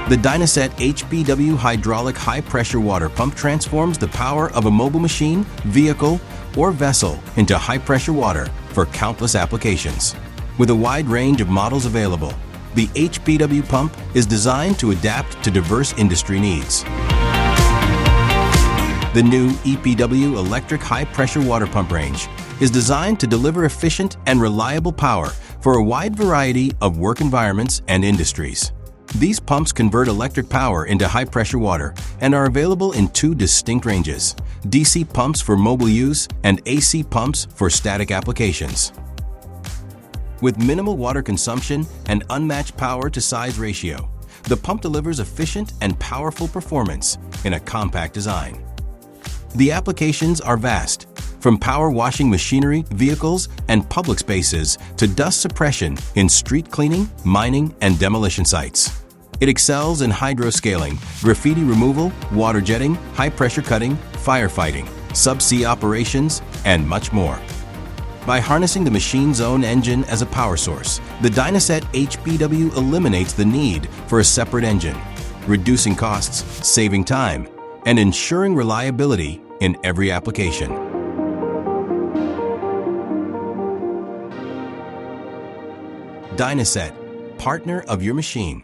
The Dynaset HPW hydraulic high-pressure water pump transforms the power of a mobile machine, vehicle, or vessel into high-pressure water for countless applications. With a wide range of models available, the HPW pump is designed to adapt to diverse industry needs. The new EPW electric high-pressure water pump range is designed to deliver efficient and reliable power for a wide variety of work environments and industries. These pumps convert electric power into high-pressure water and are available in two distinct ranges: DC pumps for mobile use and AC pumps for static applications. With minimal water consumption and unmatched power-to-size ratio, the pump delivers efficient and powerful performance in a compact design. The applications are vast, from power washing machinery, vehicles, and public spaces to dust suppression in street cleaning, mining, and demolition sites. It excels in hydroscaling, graffiti removal, water jetting, high-pressure cutting, firefighting, subsea operations, and much more. By harnessing the machine's own engine as a power source, the Dynaset HPW eliminates the need for a separate engine, reducing costs, saving time, and ensuring reliability in every application. Dynaset, partner of your machine.